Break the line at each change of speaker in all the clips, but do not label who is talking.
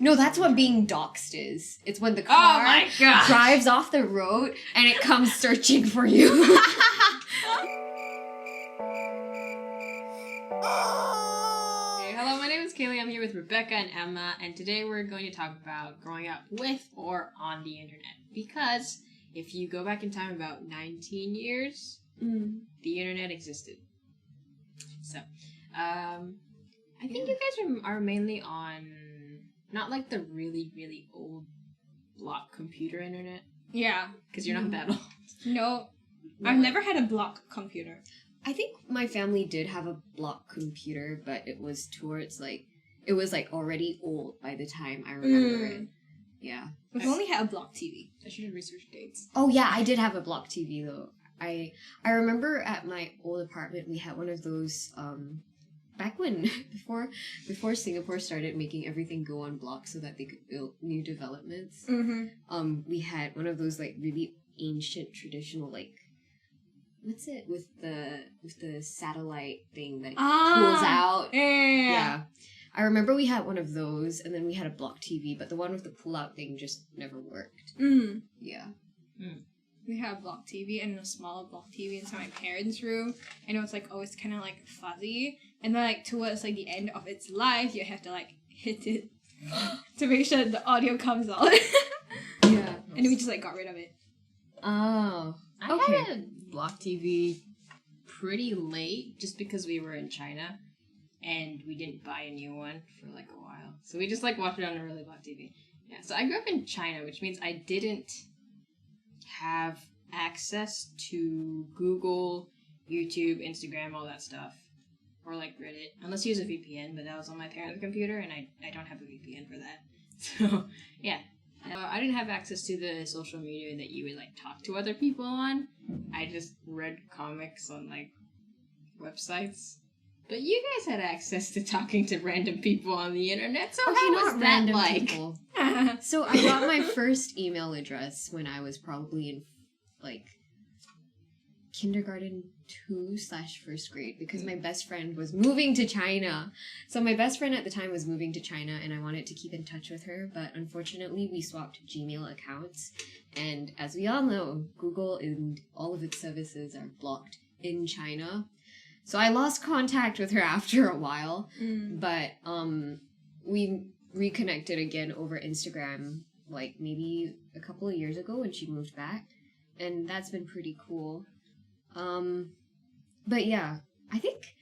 No, that's what being doxxed is. It's when the car drives off the road and it comes searching for you.
Hey, hello, my name is Kaylee. I'm here with Rebecca and Emma, and today we're going to talk about growing up with or on the internet. Because if you go back in time about 19 years, the internet existed. So, I think you guys are mainly on... not like the really, really old block computer internet.
Yeah.
Because you're not that old.
No. I've never had a block computer.
I think my family did have a block computer, but it was towards it was already old by the time I remember it. Yeah.
We've only had a block TV.
I should have researched dates.
Oh yeah, I did have a block TV though. I remember at my old apartment we had one of those back when, before Singapore started making everything go on blocks so that they could build new developments, we had one of those really ancient traditional what's it with the satellite thing that pulls out. Yeah. I remember we had one of those, and then we had a block TV, but the one with the pull-out thing just never worked. Yeah.
We had a block TV and a small block TV inside my parents' room, and it was always kind of fuzzy. And then towards the end of its life, you have to hit it to make sure the audio comes out.
Yeah.
And then we just got rid of it.
Oh.
I had a block TV pretty late, just because we were in China, and we didn't buy a new one for a while. So we just watched it on a really block TV. Yeah. So I grew up in China, which means I didn't have access to Google, YouTube, Instagram, all that stuff, or Reddit, unless you use a VPN, but that was on my parents' computer, and I don't have a VPN for that. So, yeah. I didn't have access to the social media that you would, talk to other people on. I just read comics on, websites. But you guys had access to talking to random people on the internet, so how was that like?
People. So I got my first email address when I was probably in kindergarten 2/1st grade, because my best friend was moving to China. So my best friend at the time was moving to China, and I wanted to keep in touch with her, but unfortunately we swapped Gmail accounts, and as we all know, Google and all of its services are blocked in China. So I lost contact with her after a while, but we reconnected again over Instagram maybe a couple of years ago when she moved back, and that's been pretty cool. But yeah, I think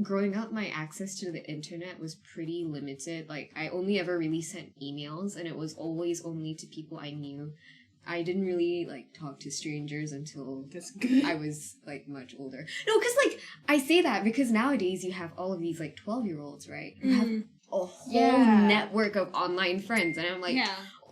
growing up my access to the internet was pretty limited. I only ever really sent emails, and it was always only to people I knew. I didn't really talk to strangers until I was much older. No, because I say that because nowadays you have all of these 12-year-olds, right? Who have a whole network of online friends, and I'm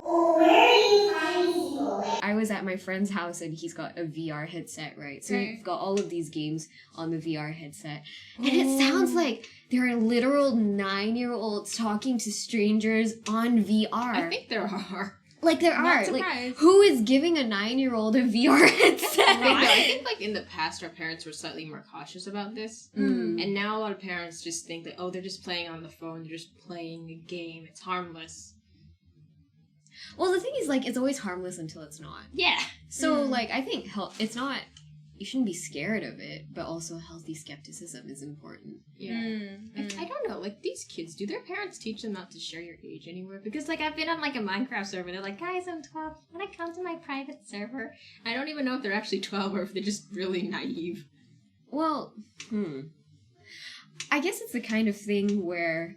Oh, where are you finding people?
I was at my friend's house and he's got a VR headset, right? So he's got all of these games on the VR headset. And it sounds like there are literal 9-year-olds talking to strangers on VR.
I think there are.
There are.
Surprised.
Who is giving a 9-year-old a VR headset?
I think in the past our parents were slightly more cautious about this. And now a lot of parents just think that, they're just playing on the phone, they're just playing a game, it's harmless.
Well, the thing is, it's always harmless until it's not.
Yeah.
So, I think it's not... You shouldn't be scared of it, but also healthy skepticism is important.
Yeah. I don't know, these kids, do their parents teach them not to share your age anywhere? Because, I've been on, a Minecraft server, they're like, guys, I'm 12, wanna come to my private server? I don't even know if they're actually 12 or if they're just really naive.
Well, I guess it's the kind of thing where,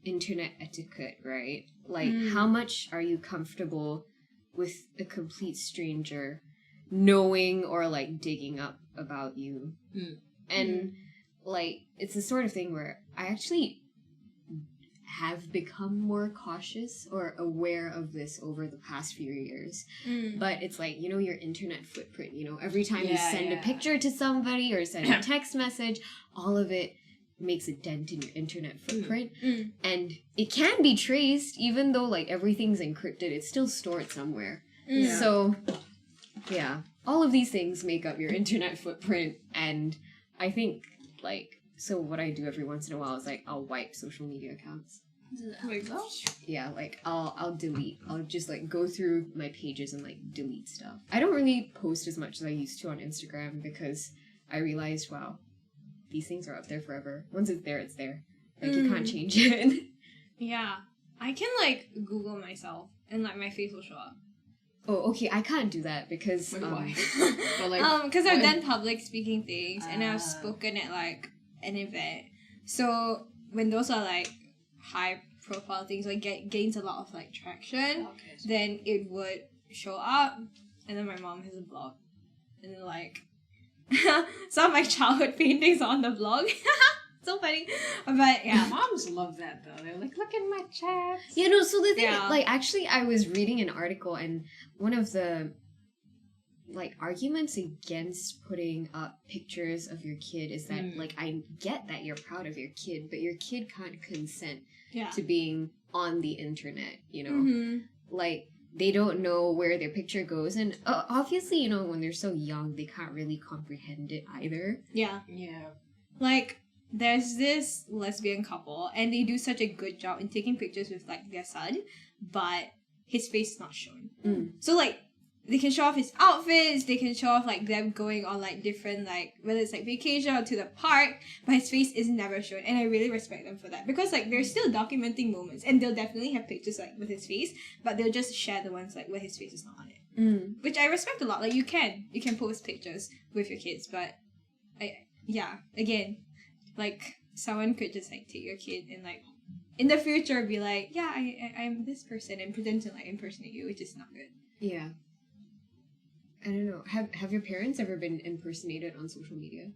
internet etiquette, right? How much are you comfortable with a complete stranger knowing or digging up about you? And it's the sort of thing where I actually have become more cautious or aware of this over the past few years. But it's your internet footprint, every time you send a picture to somebody or send a text message, all of it makes a dent in your internet footprint. And it can be traced, even though everything's encrypted, it's still stored somewhere. So yeah, all of these things make up your internet footprint, and I think So what I do every once in a while is I'll wipe social media accounts.
Like,
Yeah, like I'll delete. I'll just like go through my pages and like delete stuff. I don't really post as much as I used to on Instagram because I realized, wow, these things are up there forever. Once it's there, it's there. Like you can't change it.
yeah. I can like Google myself and like my face will show up.
Oh, okay. I can't do that because
Wait, why? But like,
Because I've
what?
done public speaking things and I've spoken at like an event. So when those are like high profile things, like gains a lot of like traction,
Okay, so
then it would show up. And then my mom has a blog, and then like some of my childhood paintings are on the blog. So funny, but yeah.
moms love that though. They're like, look at my chats.
yeah, no. So the thing,
Yeah.
like, actually, I was reading an article, and one of the like arguments against putting up pictures of your kid is that like I get that you're proud of your kid, but your kid can't consent
Yeah.
to being on the internet. You know,
Mm-hmm.
like they don't know where their picture goes, and obviously, you know, when they're so young, they can't really comprehend it either.
Yeah.
Yeah.
Like, there's this lesbian couple, and they do such a good job in taking pictures with, like, their son, but his face is not shown.
Mm.
So, like, they can show off his outfits, they can show off, like, them going on, like, different, like, whether it's, like, vacation or to the park, but his face is never shown, and I really respect them for that. Because, like, they're still documenting moments, and they'll definitely have pictures, like, with his face, but they'll just share the ones, like, where his face is not on it.
Mm.
Which I respect a lot. Like, you can post pictures with your kids, but again, like, someone could just like take your kid and like in the future be like, yeah, I'm this person and pretend to like impersonate you, which is not good.
Yeah. I don't know. Have your parents ever been impersonated on social media?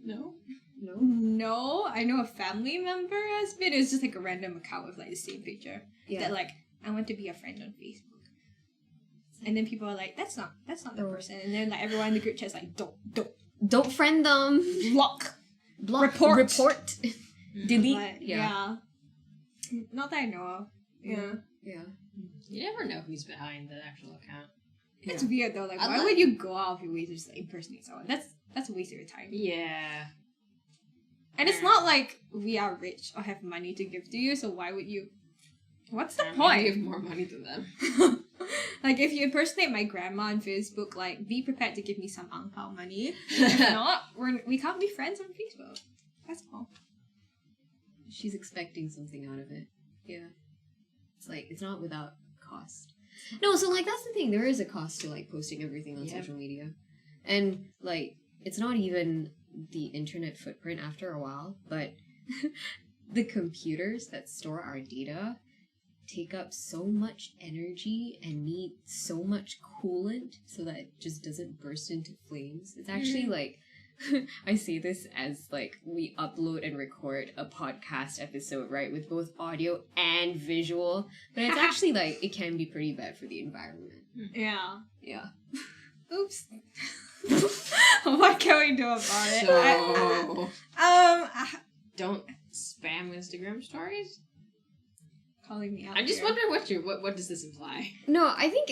No.
No.
No, I know a family member has been. It was just like a random account with like the same picture
Yeah.
that like I want to be a friend on Facebook, and then people are like, that's not the
Oh.
person, and then like everyone in the group chat's like,
Don't friend them.
block.
Block.
Report.
Delete.
But,
Yeah.
yeah. Not that I know of. Yeah.
Yeah.
You never know who's behind the actual account.
It's weird though. Like,
I
why
like-
would you go out of your way to just like impersonate someone? That's a waste of your time.
Yeah.
And it's not like we are rich or have money to give to you, so why would you? What's the
I
point?
give more money to them.
Like, if you impersonate my grandma on Facebook, like, be prepared to give me some ang pao money. If not, we can't be friends on Facebook. That's all.
She's expecting something out of it. Yeah. It's like, it's not without cost. No, so like that's the thing. There is a cost to like posting everything on
Yeah.
social media. And like it's not even the internet footprint after a while, but the computers that store our data take up so much energy and need so much coolant so that it just doesn't burst into flames. It's actually like I see this as like we upload and record a podcast episode, right, with both audio and visual, but it's actually like it can be pretty bad for the environment.
Yeah.
Yeah.
Oops. What can we do about it?
So don't spam Instagram stories.
Calling me out.
I just
here.
wonder what does this imply?
No, I think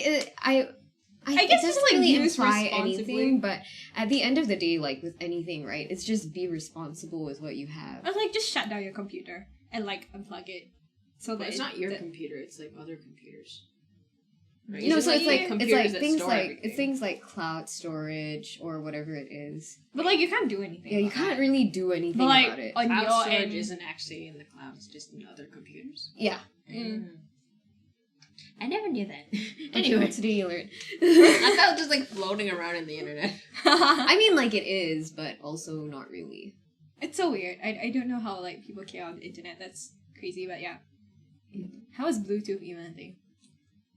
I
guess
it
just,
doesn't
like,
really
use
imply
responsibly.
anything, but at the end of the day, like with anything, right, it's just be responsible with what you have.
Or like just shut down your computer and like unplug it. So
But
that
it's not your
that-
computer; it's like other computers. Right?
No,
It's
so
just,
it's like
computers that
things
store
like
everything.
it's things like cloud storage or whatever it is.
But like you can't do anything.
Yeah, you
about
can't
that.
really do anything
But like
about it.
on
Cloud
your
storage
end,
isn't actually in the cloud; it's just in other computers.
Yeah.
I never knew that.
Anyway,
Anyway,
today you learned.
I thought it was just like floating around in the internet.
I mean, like it is, but also not really.
it's so weird. I don't know how like people care on the internet. That's crazy, but yeah. How is Bluetooth even a thing?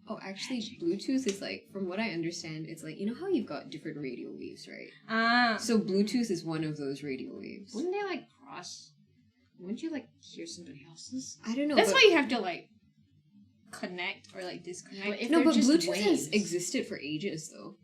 Oh, actually, Bluetooth is like, from what I understand, it's like, you know how you've got different radio waves, right?
Ah,
So Bluetooth is one of those radio waves.
Wouldn't they like cross? Wouldn't you like hear somebody else's?
I don't know.
that's
but,
why you have to like connect or like disconnect.
But if
no,
they're
but
just
Bluetooth has
waves.
existed for ages, though.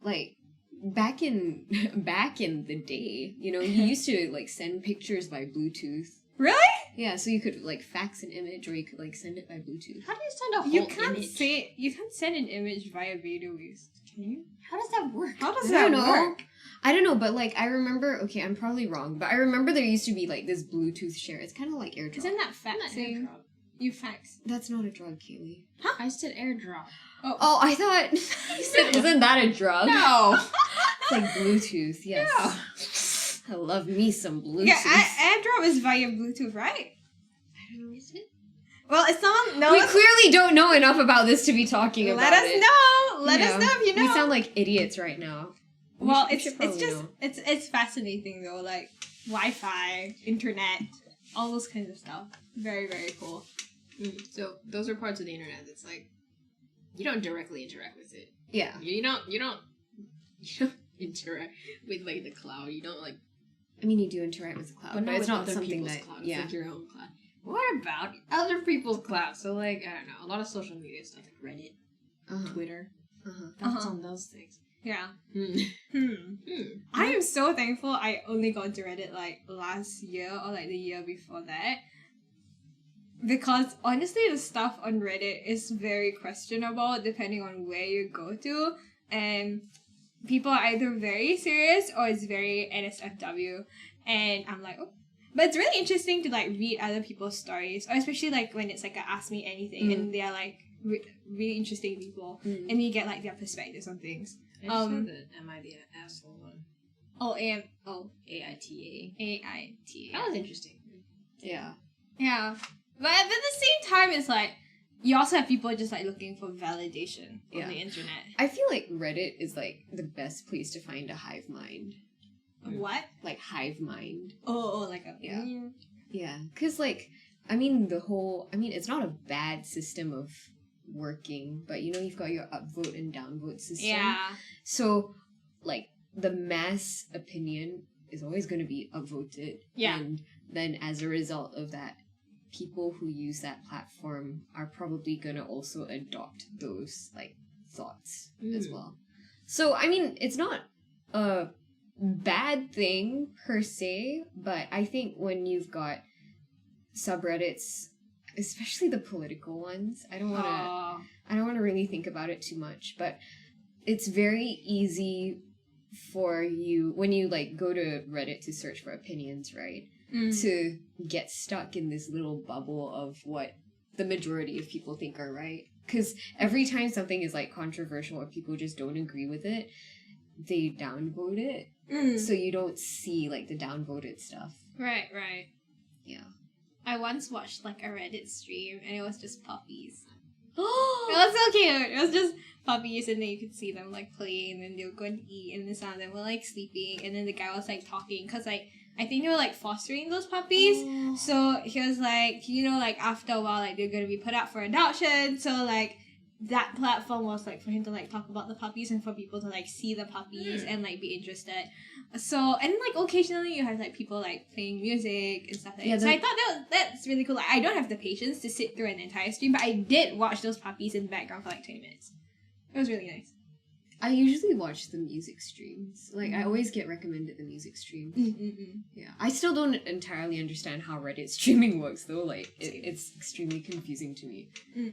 Like back in the day, you know, you used to like send pictures by Bluetooth.
Really?
Yeah, so you could like fax an image, or you could like send it by Bluetooth.
How do you send a whole
You can't
image?
you can't send an image via radio waves. Can you?
How does that work?
How does
I
that
don't know.
work?
I don't know, but like I remember. Okay, I'm probably wrong, but I remember there used to be like this Bluetooth share. It's kind of like AirDrop.
Isn't that
Isn't that
faxing?
AirDrop?
You facts.
That's not a drug, Kaylee.
I said airdrop.
Oh, I thought you said, isn't that a drug?
No.
It's like Bluetooth, yes. I love me some Bluetooth.
Yeah, AirDrop is via Bluetooth, right?
I don't know, is it?
Well, it's not. No,
We clearly don't know enough about this to be talking about
let us
it.
know. Let us
Yeah.
know if you know.
We sound like idiots right now.
Well,
We
it's
probably
just
know.
it's fascinating though, like Wi-Fi, internet, all those kinds of stuff. Very, very cool.
So those are parts of the internet that's like you don't directly interact with it.
Yeah.
You don't interact with like the cloud. You don't like
I mean, you do interact with the cloud, but
not
it's
with
not
other
something
people's
that,
cloud.
yeah.
It's like your own cloud. What about other people's cloud? So like I don't know, a lot of social media stuff like Reddit,
Uh-huh.
Twitter.
Uh-huh.
Thoughts on those things?
Yeah.
Hmm.
I am so thankful I only got into Reddit like last year or like the year before that. Because honestly, the stuff on Reddit is very questionable depending on where you go to. And people are either very serious or it's very NSFW. And I'm like, oh. But it's really interesting to like read other people's stories, or especially like when it's like a Ask Me Anything and they are like really interesting people. And you get like their perspectives on things.
I just said that Am I the Asshole one?
AITA.
AITA. That was interesting.
Yeah.
Yeah. But at the same time, it's like, you also have people just like looking for validation on the internet.
I feel like Reddit is like the best place to find a hive mind.
What?
Like hive mind.
Oh, like a...
Yeah. Yeah. Because like, I mean, it's not a bad system of working, but you know, you've got your upvote and downvote system.
Yeah.
So, like, the mass opinion is always going to be upvoted.
Yeah.
And then as a result of that, people who use that platform are probably going to also adopt those, like, thoughts as well. So, I mean, it's not a bad thing per se, but I think when you've got subreddits, especially the political ones, I don't want to really think about it too much, but it's very easy for you when you like go to Reddit to search for opinions, right? To get stuck in this little bubble of what the majority of people think are right. Because every time something is like controversial or people just don't agree with it, they downvote it. So you don't see like the downvoted stuff.
Right.
Yeah.
I once watched like a Reddit stream and it was just puppies. It was so cute. It was just puppies and then you could see them like playing and then they would go and eat and then some of them were like sleeping and then the guy was like talking because like I think they were like fostering those puppies. So he was like, you know, like after a while like they're gonna be put up for adoption. So like that platform was like for him to like talk about the puppies and for people to like see the puppies and like be interested. So and like occasionally you have like people like playing music and stuff like that. So I thought that's really cool. Like, I don't have the patience to sit through an entire stream, but I did watch those puppies in the background for like 20 minutes. It was really nice.
I usually watch the music streams. Like, I always get recommended the music streams. Yeah. I still don't entirely understand how Reddit streaming works, though. Like, it's extremely confusing to me.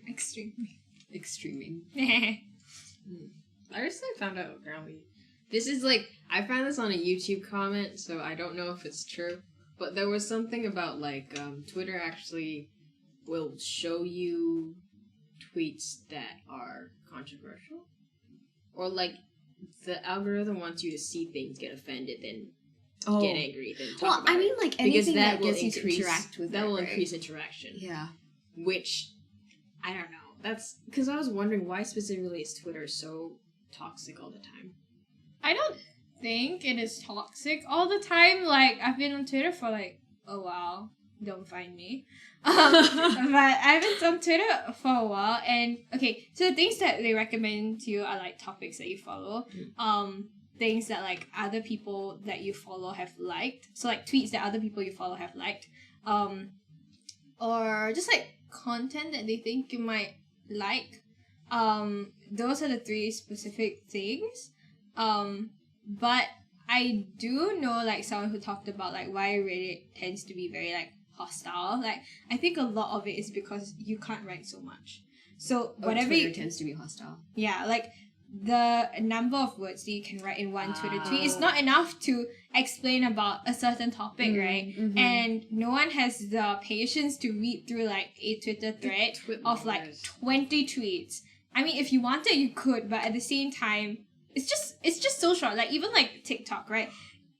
Extremely.
Extreming.
I recently found out apparently. This is like, I found this on a YouTube comment, so I don't know if it's true. But there was something about like, Twitter actually will show you tweets that are controversial. Or like, the algorithm wants you to see things, get offended, then get angry, then talk about it.
like,
Because
anything
that
that
will
gets you to
increase,
interact with
that
it,
will
right?
increase interaction.
Yeah.
Which, I don't know. That's, because I was wondering why specifically is Twitter so toxic all the time?
I don't think it is toxic all the time. Like, I've been on Twitter for like a while. Don't find me. But I've been on Twitter for a while, and okay, so the things that they recommend to you are like topics that you follow, things that like other people that you follow have liked, so like tweets that other people you follow have liked, or just like content that they think you might like. Those are the three specific things. But I do know like someone who talked about like why Reddit tends to be very like hostile. Like, I think a lot of it is because you can't write so much. So whatever
Twitter tends to be hostile.
yeah, like the number of words that you can write in one Twitter tweet is not enough to explain about a certain topic, right? And no one has the patience to read through like a Twitter thread of like 20 tweets. I mean, if you wanted, you could, but at the same time, it's just so short. Like even like TikTok, right?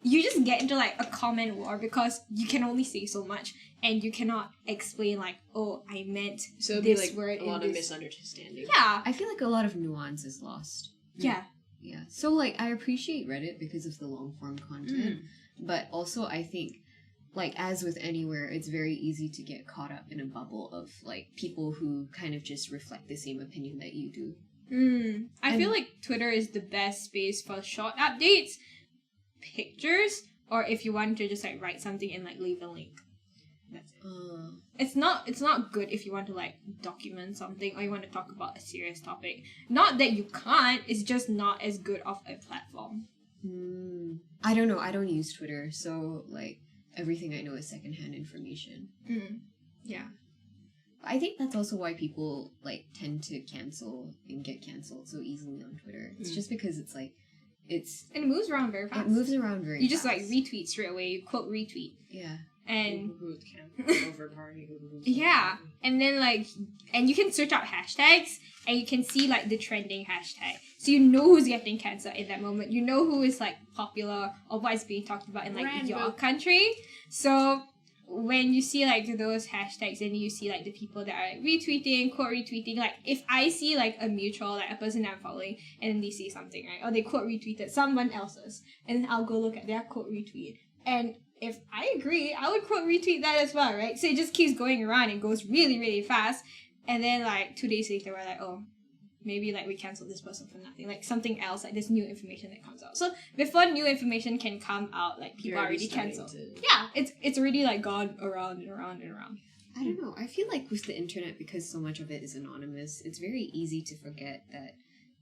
You just get into like a comment war because you can only say so much and you cannot explain like, oh, I meant
So it'd
this
be like
word
a lot
in
of
this.
misunderstanding.
Yeah,
I feel like a lot of nuance is lost.
yeah.
Yeah. So like I appreciate Reddit because of the long form content, but also I think like as with anywhere, it's very easy to get caught up in a bubble of like people who kind of just reflect the same opinion that you do.
I feel like Twitter is the best space for short updates, pictures, or if you want to just like write something and like leave a link. That's it. It's not good if you want to like document something or you want to talk about a serious topic. Not that you can't, it's just not as good of a platform.
I don't know. I don't use Twitter, so like everything I know is secondhand information.
Yeah.
I think that's also why people like tend to cancel and get canceled so easily on Twitter. It's just because it's like
And it moves around very fast.
it moves around very
You just
fast.
like retweet straight away, you quote retweet.
Yeah.
And
Over party.
yeah. And then like and you can search out hashtags and you can see like the trending hashtag. So you know who's getting cancelled in that moment. You know who is like popular or what is being talked about in like your country. So when you see like those hashtags and you see like the people that are like retweeting, quote retweeting, like if I see like a mutual, like a person that I'm following and then they say something, right? Or they quote retweeted someone else's and then I'll go look at their quote retweet. And if I agree, I would quote retweet that as well, right? So it just keeps going around and goes really, really fast. And then like 2 days later we're like, oh, maybe like we canceled this person for nothing. Like something else, like there's new information that comes out. So before new information can come out, like people are already cancelled. Yeah, it's already like gone around and around and around.
I don't know. I feel like with the internet, because so much of it is anonymous, it's very easy to forget that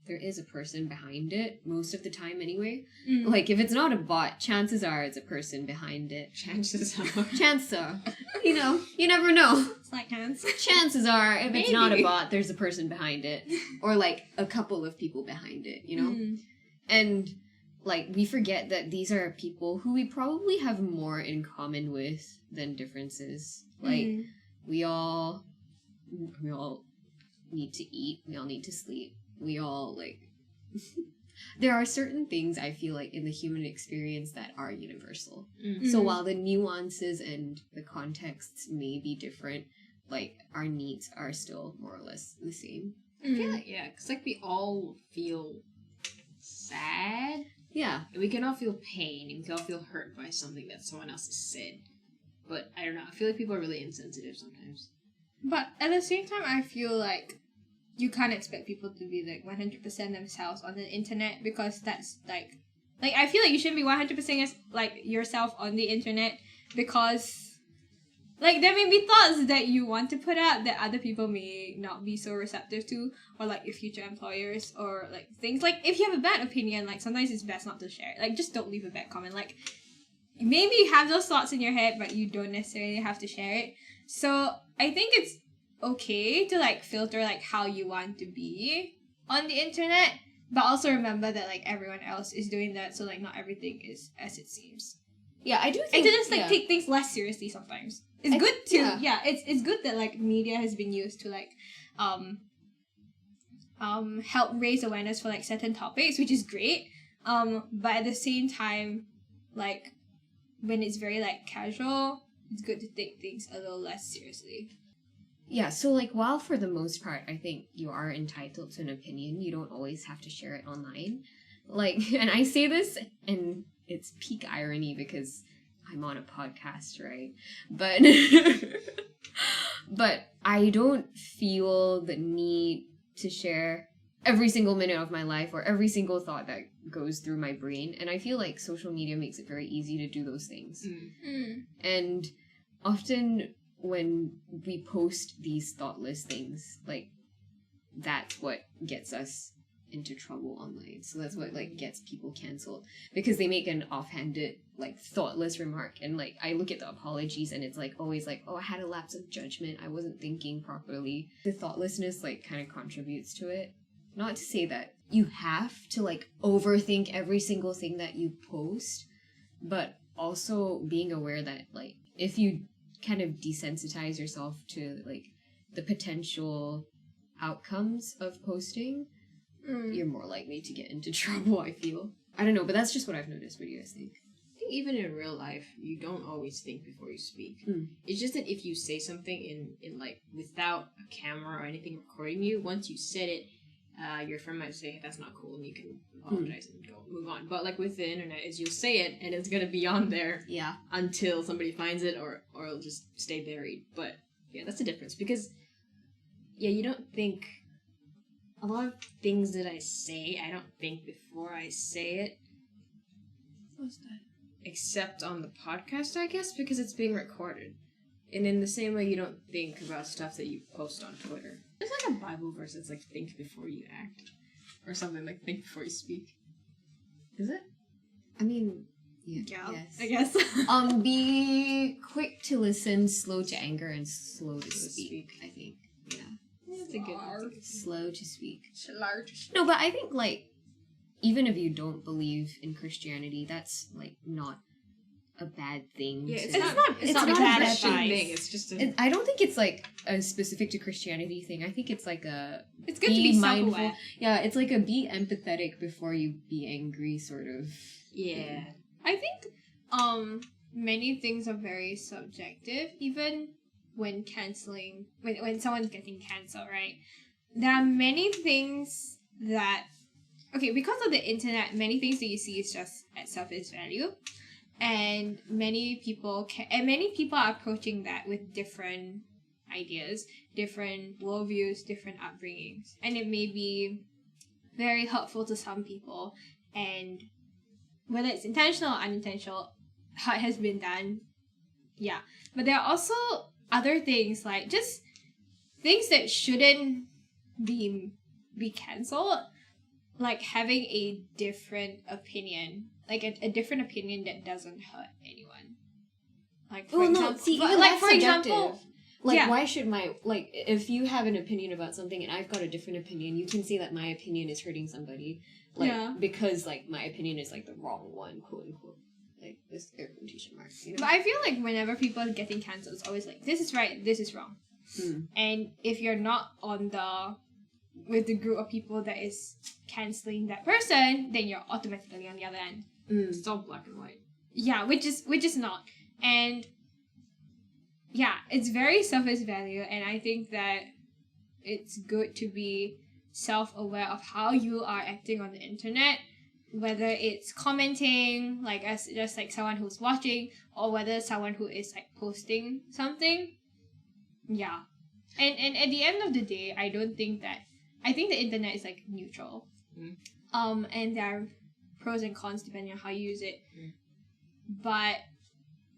there is a person behind it, most of the time anyway. Like, if it's not a bot, chances are it's a person behind it. Chances are. You know, you never know.
It's like hands.
Chances are, if it's not a bot, there's a person behind it. Or, like, a couple of people behind it, you know? And, like, we forget that these are people who we probably have more in common with than differences. Like, we all need to eat. We all need to sleep. We all, like... there are certain things I feel like in the human experience that are universal. So while the nuances and the contexts may be different, like, our needs are still more or less the same.
I feel like, yeah, because like we all feel sad.
Yeah.
We can all feel pain and we can all feel hurt by something that someone else has said. But I don't know, I feel like people are really insensitive sometimes.
But at the same time, I feel like you can't expect people to be like 100% themselves on the internet because that's like I feel like you shouldn't be 100% like yourself on the internet because like there may be thoughts that you want to put out that other people may not be so receptive to, or like your future employers, or like things like if you have a bad opinion, like sometimes it's best not to share it. Like just don't leave a bad comment. Like maybe you have those thoughts in your head but you don't necessarily have to share it. So I think it's okay to like filter like how you want to be on the internet, but also remember that like everyone else is doing that, so like not everything is as it seems.
Yeah, I do think...
And to just like take things less seriously sometimes. It's good to it's good that like media has been used to like help raise awareness for like certain topics, which is great. But at the same time, like when it's very like casual, it's good to take things a little less seriously.
Yeah, so, like, while for the most part, I think you are entitled to an opinion, you don't always have to share it online. Like, and I say this, and it's peak irony because I'm on a podcast, right? But, but I don't feel the need to share every single minute of my life or every single thought that goes through my brain. And I feel like social media makes it very easy to do those things. And often... when we post these thoughtless things, like, that's what gets us into trouble online. So that's what, like, gets people cancelled. Because they make an offhanded, like, thoughtless remark. And, like, I look at the apologies and it's, like, always like, oh, I had a lapse of judgment. I wasn't thinking properly. The thoughtlessness, like, kind of contributes to it. not to say that you have to like overthink every single thing that you post, but also being aware that like if you kind of desensitize yourself to like the potential outcomes of posting, you're more likely to get into trouble, I feel. I don't know, but that's just what I've noticed. What do you guys think?
I think even in real life, you don't always think before you speak. It's just that if you say something in like without a camera or anything recording you, once you said it, your friend might say, hey, that's not cool, and you can apologize and go move on. But like with the internet, is you'll say it and it's gonna be on there until somebody finds it or it'll just stay buried. But yeah, that's the difference, because you don't think a lot of things that I say, I don't think before I say it.
What's that?
Except on the podcast, I guess, because it's being recorded. And in the same way, you don't think about stuff that you post on Twitter. There's like a Bible verse that's like, think before you act. Or something like, think before you speak. Is it?
I mean,
Yeah,
yes.
I guess.
Be quick to listen, slow to anger, and slow to speak, I think. Yeah.
That's a good one.
Slow to speak.
Large.
No, but I think, like, even if you don't believe in Christianity, that's, like, not a bad thing.
Yeah,
It's not a bad
Christian
advice.
thing. It's just a...
I don't think it's, like, a specific to Christianity thing. I think it's, like, a...
It's good to be self-aware.
Yeah, it's, like, a be empathetic before you be angry sort of...
Yeah.
I think many things are very subjective, even when canceling, when someone's getting cancelled, right? There are many things that, okay, because of the internet, many things that you see is just at surface value, and many people are approaching that with different ideas, different worldviews, different upbringings, and it may be very hurtful to some people, and whether it's intentional or unintentional, how it has been done, yeah. But there are also other things, like just things that shouldn't be cancelled, like having a different opinion, like a different opinion that doesn't hurt anyone. Like for example,
why should if you have an opinion about something and I've got a different opinion, you can say that my opinion is hurting somebody. Because, like, my opinion is, like, the wrong one, quote unquote. Like, this air quotation marks, you know?
But I feel like whenever people are getting cancelled, it's always like, this is right, this is wrong. And if you're not with the group of people that is cancelling that person, then you're automatically on the other end.
It's all black and white.
Yeah, which is not. And yeah, it's very surface value, and I think that it's good to be self-aware of how you are acting on the internet, whether it's commenting, like as just like someone who's watching, or whether someone who is like posting something. Yeah. And at the end of the day, I think the internet is like neutral. And there are pros and cons depending on how you use it. But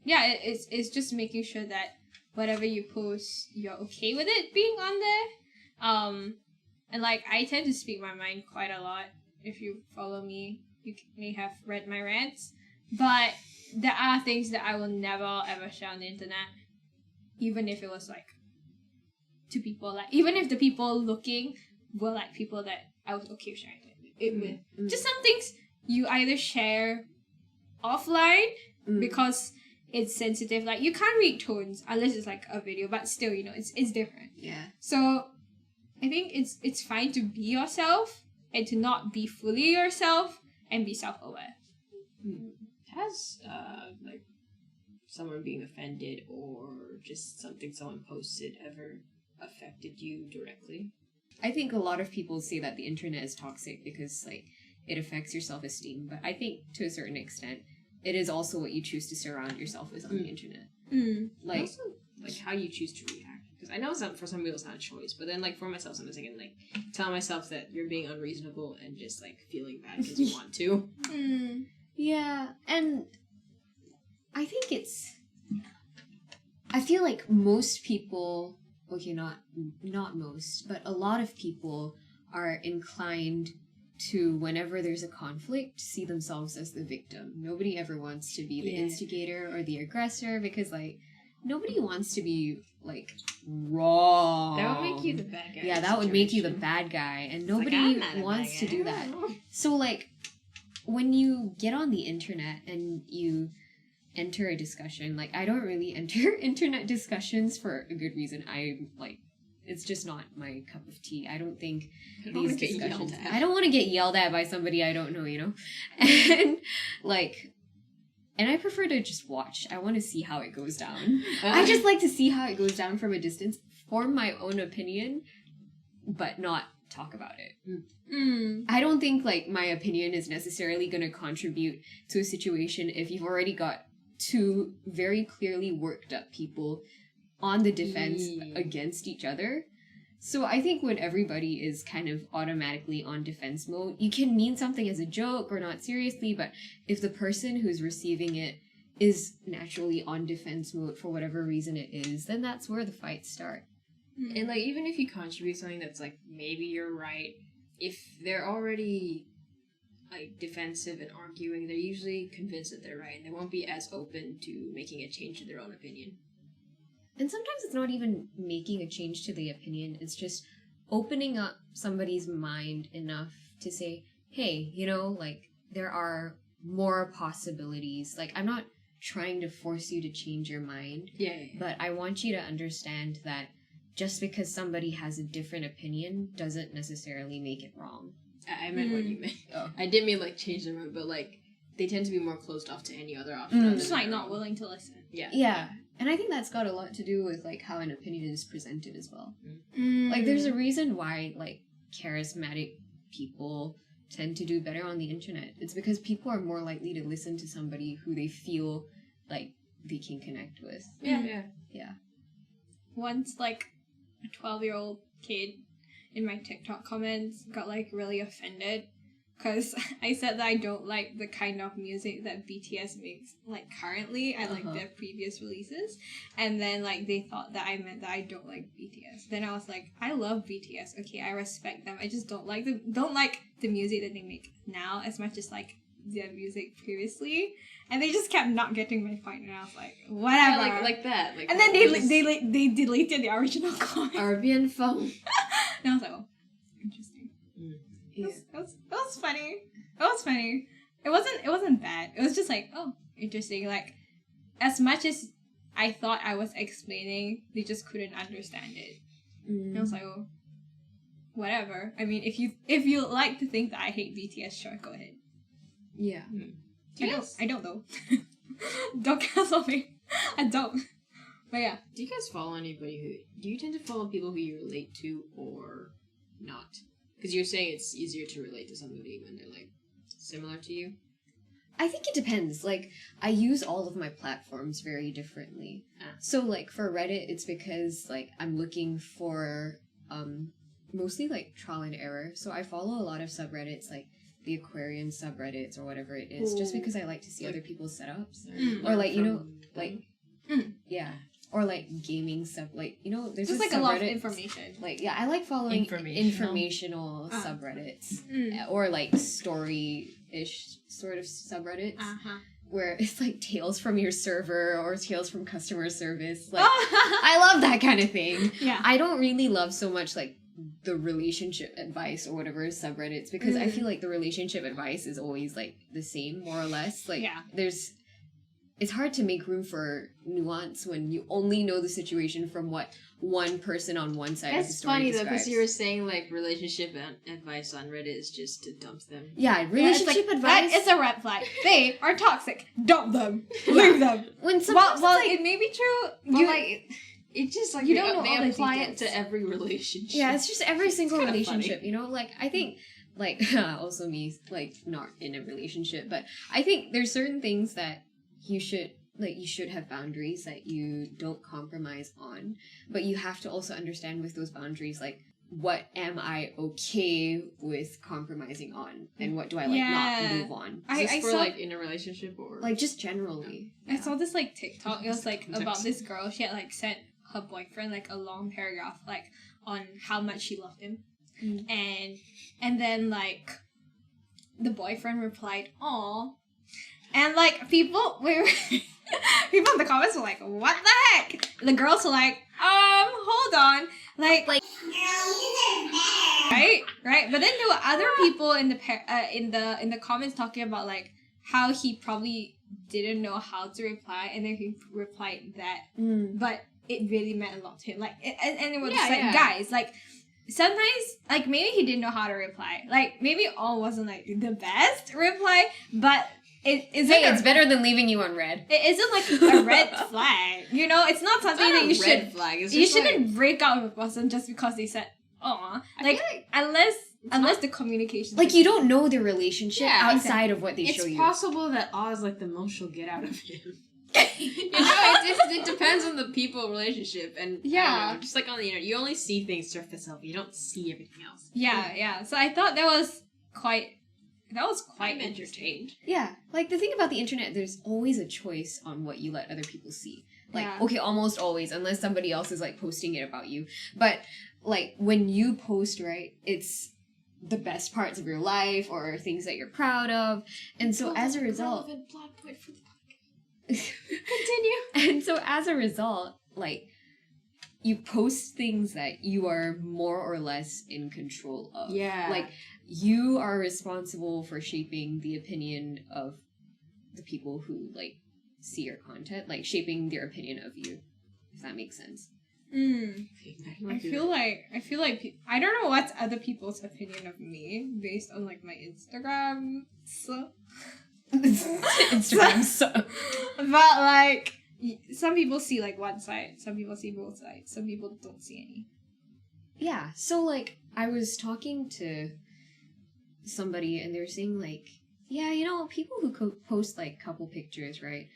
yeah, it's just making sure that whatever you post, you're okay with it being on there. And like, I tend to speak my mind quite a lot. If you follow me, you may have read my rants. But there are things that I will never ever share on the internet. Even if it was like to people, like, even if the people looking were like people that I was okay with sharing it with. Just some things you either share offline because it's sensitive. Like, you can't read tones unless it's like a video, but still, you know, it's different.
Yeah.
So I think it's fine to be yourself and to not be fully yourself and be self-aware.
Has like someone being offended or just something someone posted ever affected you directly?
I think a lot of people say that the internet is toxic because like it affects your self-esteem, but I think to a certain extent it is also what you choose to surround yourself with on the internet. Like,
also, like how you choose to react. Because I know for some people it's not a choice, but then like for myself, sometimes I can like tell myself that you're being unreasonable and just like feeling bad because you want to.
Yeah, and I think I feel like most people, okay, not most, but a lot of people are inclined to, whenever there's a conflict, see themselves as the victim. Nobody ever wants to be the instigator or the aggressor because, like, nobody wants to be like wrong.
That would make you the bad guy.
Yeah,
in the
that would make you the
situation.
bad guy, and
It's like,
nobody
I'm not a
wants
bad
to
guy.
do that. So like when you get on the internet and you enter a discussion, like I don't really enter internet discussions for a good reason. I like it's just not my cup of tea. I don't think
I don't
these
wanna get yelled
discussions.
at.
I don't want to get yelled at by somebody I don't know, you know? And like and I prefer to just watch. I want to see how it goes down. I just like to see how it goes down from a distance, form my own opinion, but not talk about it. I don't think like my opinion is necessarily going to contribute to a situation if you've already got two very clearly worked up people on the defense against each other. So I think when everybody is kind of automatically on defense mode, you can mean something as a joke or not seriously, but if the person who's receiving it is naturally on defense mode for whatever reason it is, then that's where the fights start.
And like even if you contribute something that's like maybe you're right, if they're already like defensive and arguing, they're usually convinced that they're right, and they won't be as open to making a change to their own opinion.
And sometimes it's not even making a change to the opinion, it's just opening up somebody's mind enough to say, hey, you know, like, there are more possibilities. Like, I'm not trying to force you to change your mind, but I want you to understand that just because somebody has a different opinion doesn't necessarily make it wrong.
I meant what you meant.
Oh.
I didn't mean like change their mind, but like they tend to be more closed off to any other option.
Mm.
Just like not willing to listen.
Yeah. And I think that's got a lot to do with like how an opinion is presented as well.
Mm.
Like there's a reason why like charismatic people tend to do better on the internet. It's because people are more likely to listen to somebody who they feel like they can connect with.
Yeah.
Once, like, a 12-year-old kid in my TikTok comments got, like, really offended because I said that I don't like the kind of music that BTS makes, like, currently. I like their previous releases. And then, like, they thought that I meant that I don't like BTS. Then I was like, I love BTS. Okay, I respect them. I just don't like the music that they make now as much as, like, their music previously. And they just kept not getting my point, and I was like, whatever.
Yeah, like that. Like,
And then they deleted the original comment.
Arabian phone.
And I was like, oh, interesting.
Yeah.
It was funny. It was funny. It wasn't bad. It was just like, oh, interesting. Like, as much as I thought I was explaining, they just couldn't understand it. And I was like, oh, whatever. I mean, if you like to think that I hate BTS, sure, go ahead.
Yeah.
I don't though. Don't cancel me. I don't. But yeah.
Do you guys follow anybody who... Do you tend to follow people who you relate to or not? Because you're saying it's easier to relate to somebody when they're, like, similar to you.
I think it depends. Like, I use all of my platforms very differently. So, like, for Reddit, it's because, like, I'm looking for, mostly, like, trial and error. So I follow a lot of subreddits, like, the Aquarian subreddits or whatever it is, just because I like to see other people's setups. Or, like, you know, like, yeah. Or, like, gaming stuff. Like, you know, there's
Just
this
like a lot of
subreddit-
information.
Like, yeah, I like following informational subreddits. Or, like, story-ish sort of subreddits. Where it's, like, tales from your server or tales from customer service. Like, I love that kind of thing.
Yeah.
I don't really love so much, like, the relationship advice or whatever subreddits, because I feel like the relationship advice is always, like, the same, more or less. Like, it's hard to make room for nuance when you only know the situation from what one person on one side of the
That's
story
funny, though,
describes.
because you were saying, like, relationship advice on Reddit is just to dump them.
Yeah, relationship advice.
It's a red flag. They are toxic. Dump them. Leave them.
When sometimes
Well,
it's like,
it may be true.
But, like... It just, like,
You don't know
they
all the
apply
details.
it to every relationship.
yeah, it's just every single
kinda
relationship,
funny.
you know? Like, I think, like, also me, like, not in a relationship, but I think there's certain things that you should have boundaries that you don't compromise on, but you have to also understand with those boundaries, like, what am I okay with compromising on, and what do I, like, not move on?
Is this
I
for,
saw
like, in a relationship or...
Like, just generally.
I saw this like TikTok. It was like
Context.
about this girl. She had like sent her boyfriend like a long paragraph like on how much she loved him, and then like the boyfriend replied, "Aw," and like people were People in the comments were like, what the heck? The girls were like, hold on. Like
Girl, you deserve better.
right. But then there were other people in the comments talking about like how he probably didn't know how to reply, and then he replied that, but it really meant a lot to him. Like, and it was just like, guys, like, sometimes, like, maybe he didn't know how to reply. Like, maybe all wasn't like the best reply, but it isn't.
Hey, it's better than leaving you on red.
It isn't like a red flag. You know, it's not something that you should.
Flag. It's
You
just
shouldn't break up with a person just because they said, "Aw." Like, unless the communication.
Like, you don't know the relationship
Yeah,
outside of what they show
it's
you.
possible that awe is like the most she'll get out of him. You know, it depends on the people relationship, and I don't know, just like on the internet, you only see things surface level. You don't see everything else.
Yeah. So I thought that was quite
entertained.
Yeah, like the thing about the internet, there's always a choice on what you let other people see. Like,
Yeah.
okay, almost always, unless somebody else is like posting it about you. But like when you post, right, it's the best parts of your life or things that you're proud of, and so as a result,
Plot point for the continue.
and so as a result, like you post things that you are more or less in control of.
Yeah.
Like you are responsible for shaping the opinion of the people who like see your content, like shaping their opinion of you, if that makes sense.
I feel like I don't know what's other people's opinion of me based on like my Instagram.
Instagram so.
But like some people see like one side, some people see both sides, some people don't see any.
Yeah, so like I was talking to somebody and they were saying like, yeah, you know, people who post like couple pictures, right?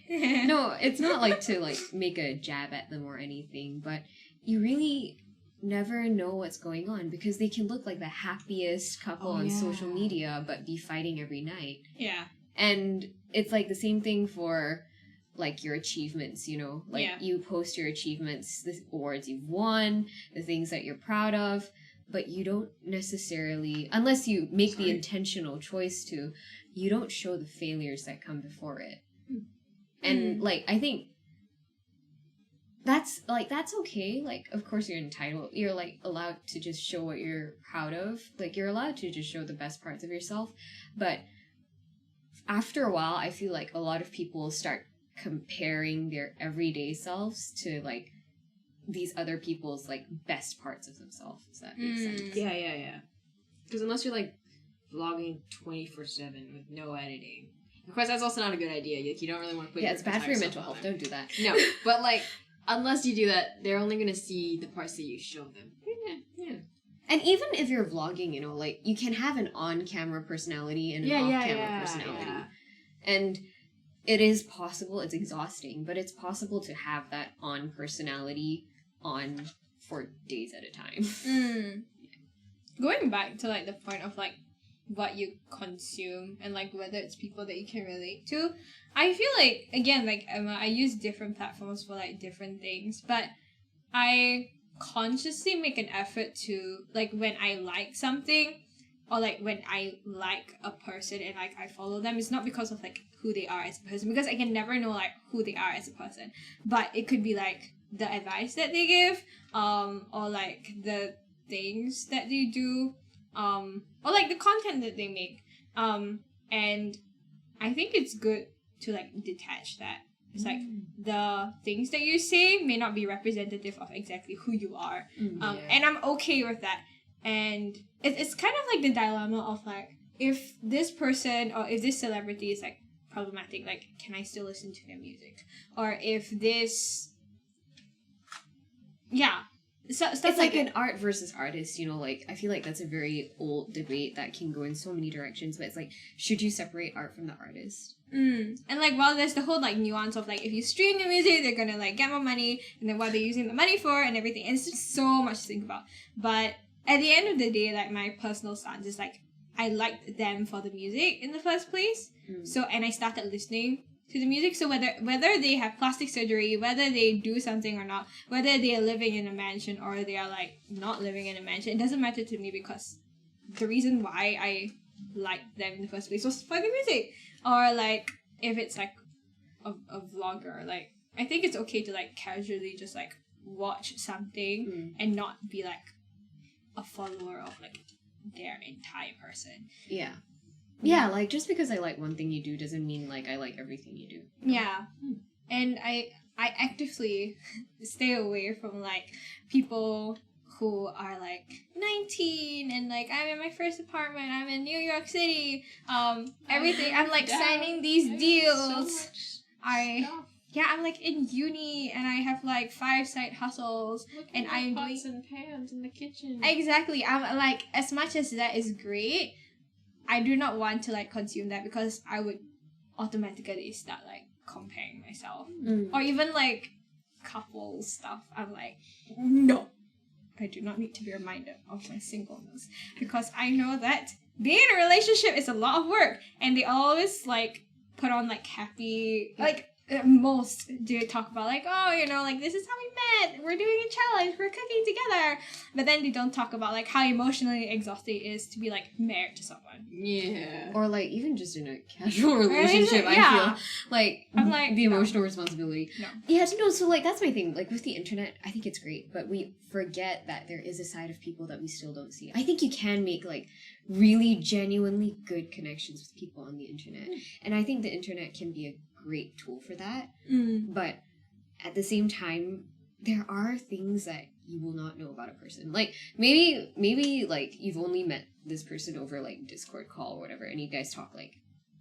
No, it's not like to like make a jab at them or anything, but you really never know what's going on because they can look like the happiest couple on social media but be fighting every night.
Yeah.
And it's like the same thing for like your achievements, you know, like you post your achievements, the awards you've won, the things that you're proud of, but you don't necessarily, unless you make the intentional choice to, you don't show the failures that come before it. And like I think that's okay. Like, of course you're entitled, you're like allowed to just show what you're proud of, like you're allowed to just show the best parts of yourself, but after a while I feel like a lot of people start comparing their everyday selves to like these other people's like best parts of themselves. Does that make sense?
Yeah. Because unless you're like vlogging 24/7 with no editing, of course that's also not a good idea. Like, you don't really want to put
it's bad for your mental health. Don't do that.
No, but like unless you do that, they're only gonna see the parts that you show them. Yeah.
And even if you're vlogging, you know, like you can have an on-camera personality and an off-camera personality.
Yeah.
And it is possible, it's exhausting, but it's possible to have that on personality on for days at a time.
Going back to like the point of like what you consume and like whether it's people that you can relate to, I feel like again like I use different platforms for like different things, but I consciously make an effort to like when I like something or like when I like a person and like I follow them, it's not because of like who they are as a person, because I can never know like who they are as a person, but it could be like the advice that they give, or like the things that they do, or like the content that they make, and I think it's good to like detach that. It's like the things that you say may not be representative of exactly who you are, and I'm okay with that. And it's kind of like the dilemma of like, if this person or if this celebrity is like problematic, like can I still listen to their music? Or if this stuff
It's like an art versus artist, you know, like I feel like that's a very old debate that can go in so many directions, but it's like, should you separate art from the artist?
And like, well, there's the whole like nuance of like, if you stream the music, they're gonna like get more money, and then what they're using the money for and everything, and it's just so much to think about. But at the end of the day, like my personal stance is like, I liked them for the music in the first place, so, and I started listening to the music. So whether they have plastic surgery, whether they do something or not, whether they are living in a mansion or they are like not living in a mansion, it doesn't matter to me, because the reason why I liked them in the first place was for the music. Or like if it's like a vlogger, like I think it's okay to like casually just like watch something and not be like a follower of like their entire person.
Yeah. Yeah, like just because I like one thing you do doesn't mean like I like everything you do.
Yeah. And I actively stay away from like people who are like 19 and like I'm in my first apartment, I'm in New York City, everything. I'm like signing these deals. I'm like in uni and I have like 5 side hustles and I'm
pots
doing
and pans in the kitchen.
exactly. I'm like, as much as that is great, I do not want to like consume that because I would automatically start like comparing myself. Or even like couple stuff. I'm like, no, I do not need to be reminded of my singleness because I know that being in a relationship is a lot of work and they always like put on like happy, like most do talk about like, oh, you know, like this is how we met, we're doing a challenge, we're cooking together, but then they don't talk about like how emotionally exhausting it is to be like married to someone.
Yeah.
Or like even just in a casual relationship, I feel like
I'm like
the emotional responsibility.
No.
Yeah, no, so like that's my thing. Like with the internet, I think it's great, but we forget that there is a side of people that we still don't see. I think you can make like really genuinely good connections with people on the internet. And I think the internet can be a great tool for that. But at the same time, there are things that you will not know about a person. Like maybe like you've only met this person over like Discord call or whatever, and you guys talk like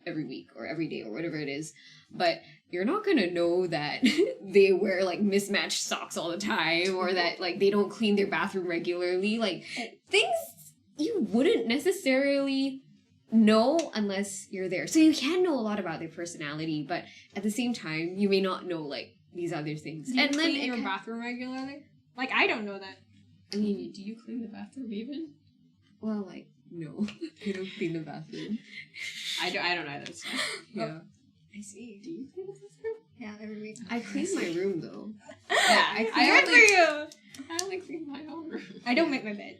every week or every day or whatever it is, but you're not gonna know that they wear like mismatched socks all the time or that like they don't clean their bathroom regularly. Like things you wouldn't necessarily know unless you're there. So you can know a lot about their personality, but at the same time you may not know like these other things.
Do you
And
clean
then
your bathroom regularly? Like I don't know that.
I mean, do you clean the bathroom even?
well, like no, I don't clean the bathroom.
I don't either. So.
Yeah,
I see.
Do you clean the bathroom?
Yeah, every week.
I clean my room though.
Yeah, I
Good for you.
only clean my own room.
I don't make my bed.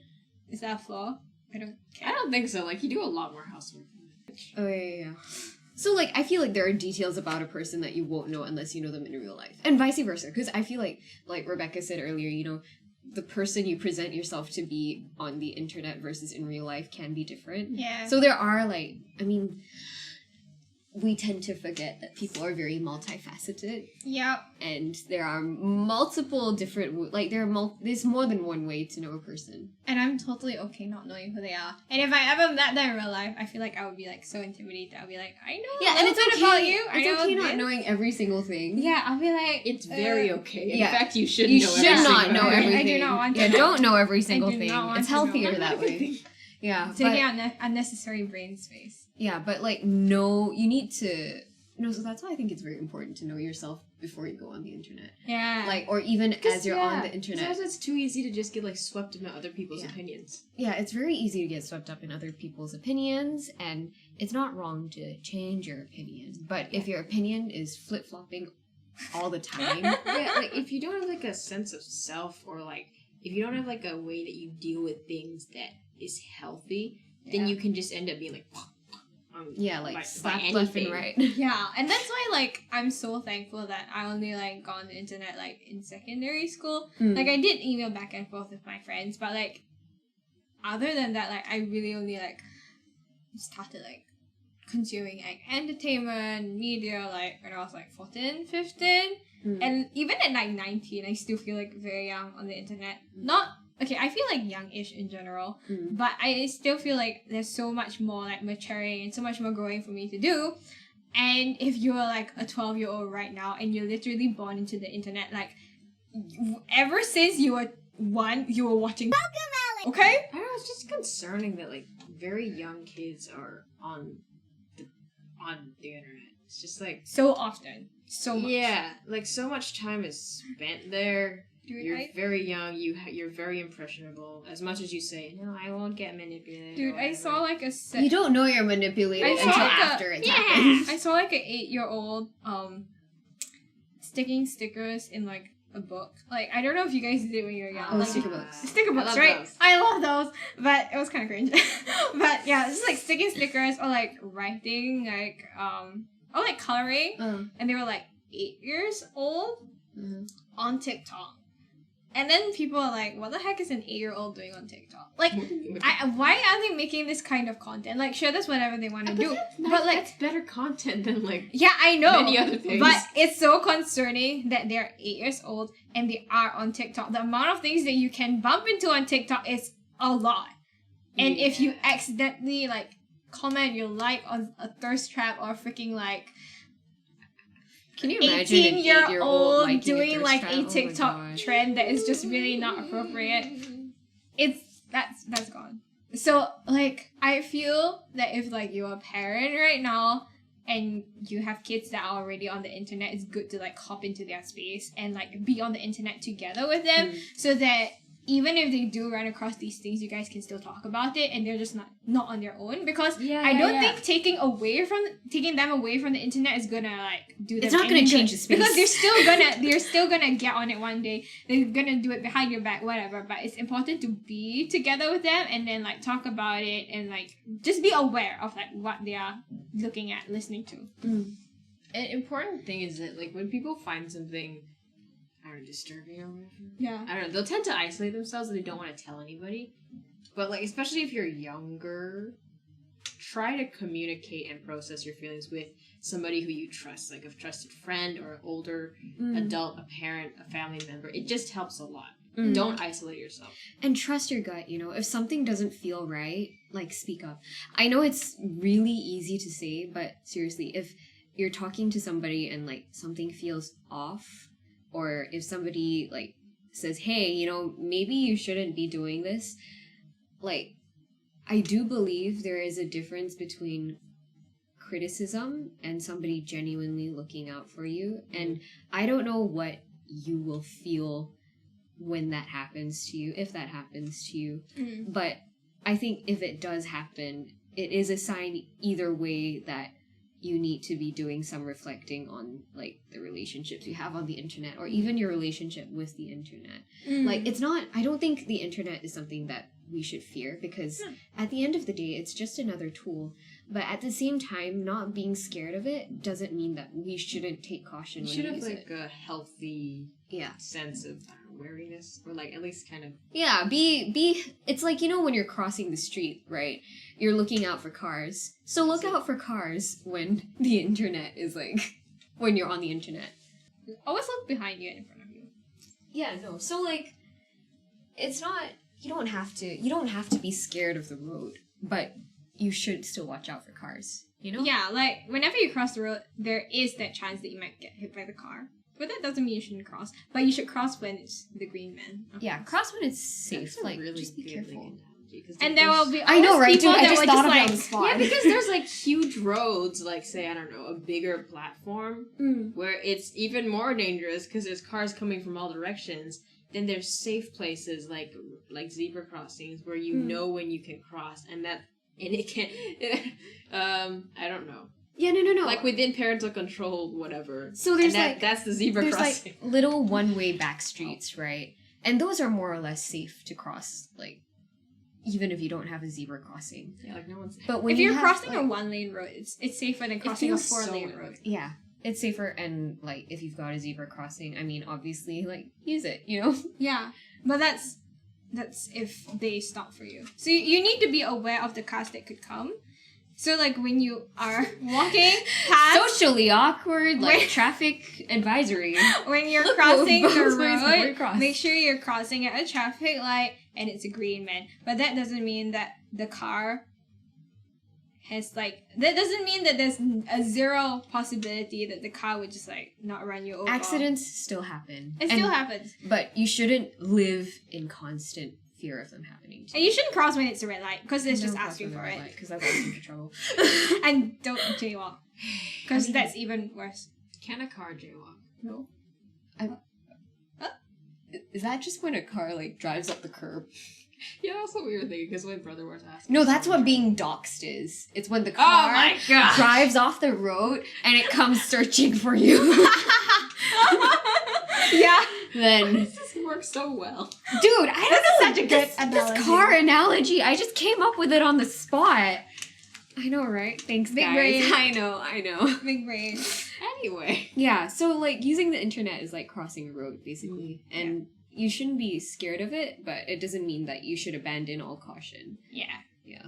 Is that a flaw? I don't care.
I don't think so. Like, you do a lot more housework than that.
Oh yeah. So like I feel like there are details about a person that you won't know unless you know them in real life, and vice versa. Because I feel like Rebecca said earlier, you know, the person you present yourself to be on the internet versus in real life can be different.
Yeah.
So there are like, I mean, we tend to forget that people are very multifaceted,
Yeah.
and there are multiple different there's more than one way to know a person.
And I'm totally okay not knowing who they are. And if I ever met them in real life, I feel like I would be like so intimidated. I'll be like, I know
Yeah,
a
and
little
it's
bit
okay.
about you. I know
It's okay not
this.
knowing every single thing.
Yeah, I'll be like,
It's very okay. In
yeah.
fact, you should
You
know
should
every
not
single
know
thing.
everything.
I do not want to
Yeah,
know.
don't know every single
do
thing.
not want
It's
to know.
healthier
Not
that way. Yeah,
taking out unnecessary brain space.
but like no, you need to no. So that's why I think it's very important to know yourself before you go on the internet.
Yeah.
Like, or even as you're on the internet.
Sometimes it's too easy to just get like swept into other people's opinions.
Yeah, it's very easy to get swept up in other people's opinions, and it's not wrong to change your opinion. But if your opinion is flip-flopping all the time,
Yeah, like if you don't have like a sense of self, or like if you don't have like a way that you deal with things that is healthy, then you can just end up being like, by
slap left and
anything.
right.
Yeah, and that's why, like, I'm so thankful that I only, like, got on the internet, like, in secondary school. Like, I did email back and forth with my friends, but, like, other than that, like, I really only, like, started, like, consuming, like, entertainment, media, like, when I was, like, 14, 15. And even at, like, 19, I still feel, like, very young on the internet. Okay, I feel like youngish in general, but I still feel like there's so much more like maturing and so much more growing for me to do. And if you're like a 12-year-old right now and you're literally born into the internet, like ever since you were 1, you were watching okay?
I don't know, it's just concerning that like very young kids are on the internet. It's just like
So often. So much.
yeah, like so much time is spent there.
Dude,
You're very young. You're very impressionable. As much as you say, no, I won't get manipulated.
Dude, I saw like a
You don't know you're manipulated
I saw
until
like
after it's happened.
I saw like an 8-year-old sticking stickers in like a book. Like I don't know if you guys did when you were young.
Oh,
like,
sticker books.
Sticker
I
books,
love
right?
those.
I love those, but it was kind of cringe. But yeah, it's just like sticking stickers or like writing like or like coloring,
Uh,
and they were like 8 years old
uh,
on TikTok. And then people are like, what the heck is an 8-year-old doing on TikTok? Like, why are they making this kind of content? Like, sure, that's whatever they want to do. But like,
that's better content than like
yeah, I know.
many other things.
But it's so concerning that they're 8 years old and they are on TikTok. The amount of things that you can bump into on TikTok is a lot. And if you accidentally like comment your like on a thirst trap or freaking like
can you imagine an
18-year-old
8-year-old liking
doing
thirst
like
trap?
a
Oh my
TikTok
God.
trend that is just really not appropriate. That's gone. So like I feel that if like you're a parent right now and you have kids that are already on the internet, it's good to like hop into their space and like be on the internet together with them so that even if they do run across these things, you guys can still talk about it and they're just not on their own. Because I don't think taking them away from the internet is gonna like do them.
It's not gonna change the space.
Because they're still gonna get on it one day. They're gonna do it behind your back, whatever. But it's important to be together with them and then like talk about it and like just be aware of like what they are looking at, listening to.
Mm.
An important thing is that like when people find something disturbing or whatever.
Yeah.
I don't know. They'll tend to isolate themselves and they don't want to tell anybody. But like, especially if you're younger, try to communicate and process your feelings with somebody who you trust, like a trusted friend or an older adult, a parent, a family member. It just helps a lot. Don't isolate yourself.
And trust your gut, you know. If something doesn't feel right, like speak up. I know it's really easy to say, but seriously, if you're talking to somebody and like something feels off, or if somebody like says, hey, you know, maybe you shouldn't be doing this, like, I do believe there is a difference between criticism and somebody genuinely looking out for you. And I don't know what you will feel when that happens to you, if that happens to you. But I think if it does happen, it is a sign either way that you need to be doing some reflecting on like the relationships you have on the internet or even your relationship with the internet. Like it's not, I don't think the internet is something that we should fear because at the end of the day, it's just another tool. But at the same time, not being scared of it doesn't mean that we shouldn't take caution when we use it.
Like a healthy sense of wariness or like at least kind of
be it's like, you know, when you're crossing the street, right, you're looking out for cars, so look out for cars when the internet is like when you're on the internet.
Always look behind you and in front of you.
So like it's not, you don't have to be scared of the road, but you should still watch out for cars, you know?
Yeah, like whenever you cross the road, there is that chance that you might get hit by the car. But that doesn't mean you shouldn't cross. But you should cross when it's the green man.
Yeah, cross when it's safe.
That's
like,
really
just be careful.
And there will be
I know, right,
people
dude? I
that
just
were
thought of it
like,
on the spot.
Yeah, because there's like huge roads, like say, I don't know, a bigger platform where it's even more dangerous because there's cars coming from all directions. Then there's safe places like zebra crossings where you know when you can cross and it can I don't know.
Yeah, no.
Like within parental control, whatever.
So there's
that's the zebra crossing.
Like little one-way back streets, right? And those are more or less safe to cross, like even if you don't have a zebra crossing.
Yeah, like no one's.
But when
if you're
have,
crossing
like,
a 1-lane road, it's safer than crossing a
feels
4-lane
so
road.
Yeah, it's safer, and like if you've got a zebra crossing, I mean, obviously, like use it, you know?
Yeah, but that's if they stop for you. So you need to be aware of the cars that could come. So like when you are walking past,
Socially awkward, like traffic advisory.
when you're
Look
crossing
both
the
ways before you
road,
cross.
make sure you're crossing at a traffic light and it's a green man. But that doesn't mean that the car has like, that doesn't mean that there's a zero possibility that the car would just like not run you over.
Accidents still happen.
It still happens.
But you shouldn't live in constant fear of them happening to
And you shouldn't cross when it's a red light because it's just
Don't cross
asking
when
for
they're
it.
red, 'cause that gets into trouble.
And don't jaywalk because that's even worse.
Can a car jaywalk?
No.
Is that just when a car like drives up the curb?
Yeah, that's what we were thinking because my brother was asking.
No, that's what being doxxed is. It's when the car
gosh.
drives off the road and it comes searching for you.
Yeah.
Then,
This works so well.
dude, I don't know.
such a good
this
analogy.
car analogy. I just came up with it on the spot. I know, right? Thanks,
Big
guys.
brain.
I know.
Big brain.
Anyway.
Yeah, so like using the internet is like crossing a road, basically. And you shouldn't be scared of it, but it doesn't mean that you should abandon all caution.
Yeah.
Yeah.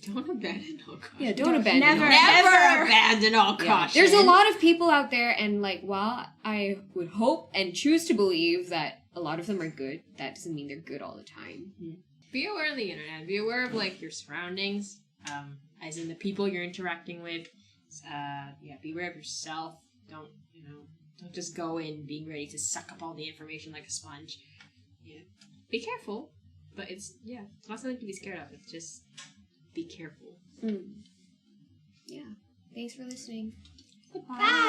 Don't abandon all caution.
Yeah, don't abandon
never,
all
Never abandon all
Yeah.
caution.
There's a lot of people out there, and like, while I would hope and choose to believe that a lot of them are good, that doesn't mean they're good all the time.
Be aware of the internet. Be aware of like your surroundings, as in the people you're interacting with. Be aware of yourself. Don't just go in being ready to suck up all the information like a sponge. Yeah, be careful, but it's not something to be scared of. It's just be careful.
Yeah. Thanks for listening.
Bye.